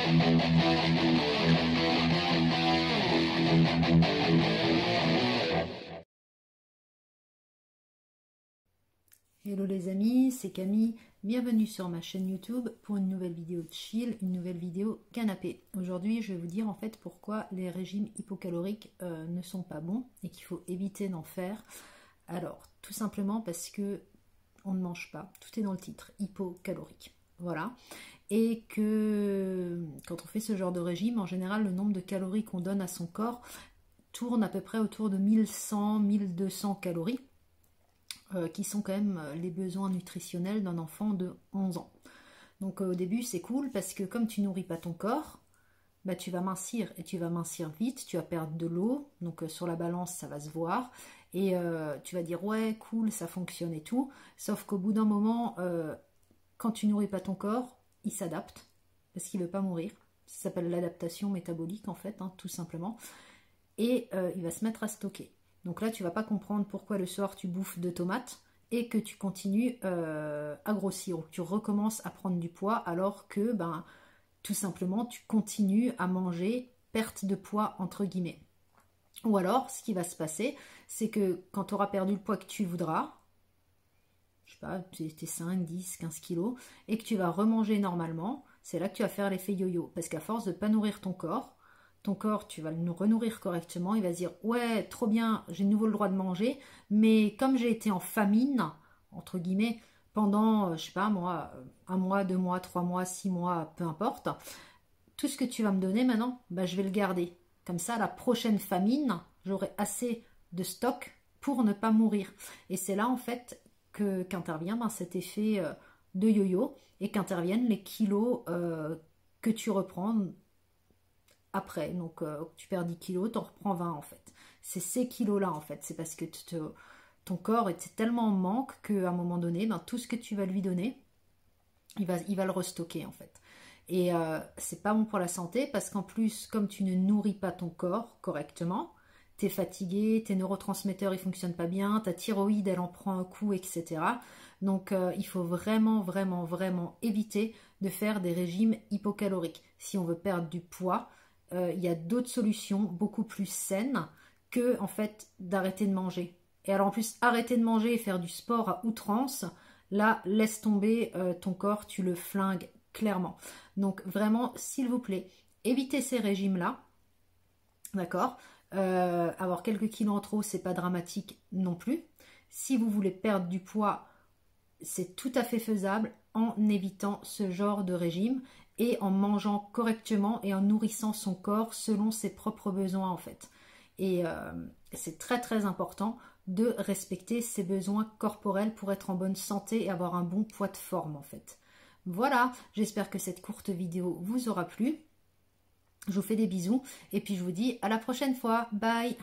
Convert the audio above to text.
Hello les amis, c'est Camille, bienvenue sur ma chaîne YouTube pour une nouvelle vidéo de chill, une nouvelle vidéo canapé. Aujourd'hui je vais vous dire en fait pourquoi les régimes hypocaloriques ne sont pas bons et qu'il faut éviter d'en faire. Alors tout simplement parce que on ne mange pas, tout est dans le titre, hypocalorique, voilà. Et que quand on fait ce genre de régime, en général le nombre de calories qu'on donne à son corps tourne à peu près autour de 1100-1200 calories. Qui sont quand même les besoins nutritionnels d'un enfant de 11 ans. Donc au début c'est cool parce que comme tu nourris pas ton corps, bah, tu vas mincir et tu vas mincir vite, tu vas perdre de l'eau, donc sur la balance ça va se voir et tu vas dire ouais cool ça fonctionne et tout, sauf qu'au bout d'un moment quand tu nourris pas ton corps, il s'adapte parce qu'il veut pas mourir, ça s'appelle l'adaptation métabolique en fait, hein, tout simplement, et il va se mettre à stocker. Donc là, tu vas pas comprendre pourquoi le soir tu bouffes 2 tomates et que tu continues à grossir ou que tu recommences à prendre du poids alors que ben, tout simplement tu continues à manger perte de poids entre guillemets. Ou alors, ce qui va se passer, c'est que quand tu auras perdu le poids que tu voudras, je sais pas, tes 5, 10, 15 kilos, et que tu vas remanger normalement, c'est là que tu vas faire l'effet yo-yo. Parce qu'à force de ne pas nourrir ton corps, tu vas le renourrir correctement, il va se dire ouais trop bien, j'ai de nouveau le droit de manger, mais comme j'ai été en famine entre guillemets pendant je sais pas moi 1 mois, 2 mois, 3 mois, 6 mois, peu importe, tout ce que tu vas me donner maintenant, bah, je vais le garder, comme ça la prochaine famine j'aurai assez de stock pour ne pas mourir. Et c'est là en fait qu'intervient ben, cet effet de yo-yo et qu'interviennent les kilos que tu reprends après. Donc tu perds 10 kilos, tu en reprends 20 en fait. C'est ces kilos-là en fait. C'est parce que ton corps était tellement en manque qu'à un moment donné, ben, tout ce que tu vas lui donner, il va le restocker en fait. Et c'est pas bon pour la santé parce qu'en plus, comme tu ne nourris pas ton corps correctement, t'es fatigué, tes neurotransmetteurs ils fonctionnent pas bien, ta thyroïde elle en prend un coup, etc. Donc il faut vraiment, vraiment, vraiment éviter de faire des régimes hypocaloriques. Si on veut perdre du poids, il y a d'autres solutions beaucoup plus saines que en fait d'arrêter de manger. Et alors en plus arrêter de manger et faire du sport à outrance, là laisse tomber ton corps, tu le flingues clairement. Donc vraiment s'il vous plaît, évitez ces régimes là, d'accord. Avoir quelques kilos en trop c'est pas dramatique non plus. Si vous voulez perdre du poids, c'est tout à fait faisable en évitant ce genre de régime et en mangeant correctement et en nourrissant son corps selon ses propres besoins en fait. Et c'est très très important de respecter ses besoins corporels pour être en bonne santé et avoir un bon poids de forme en fait. Voilà, j'espère que cette courte vidéo vous aura plu. Je vous fais des bisous et puis je vous dis à la prochaine fois. Bye!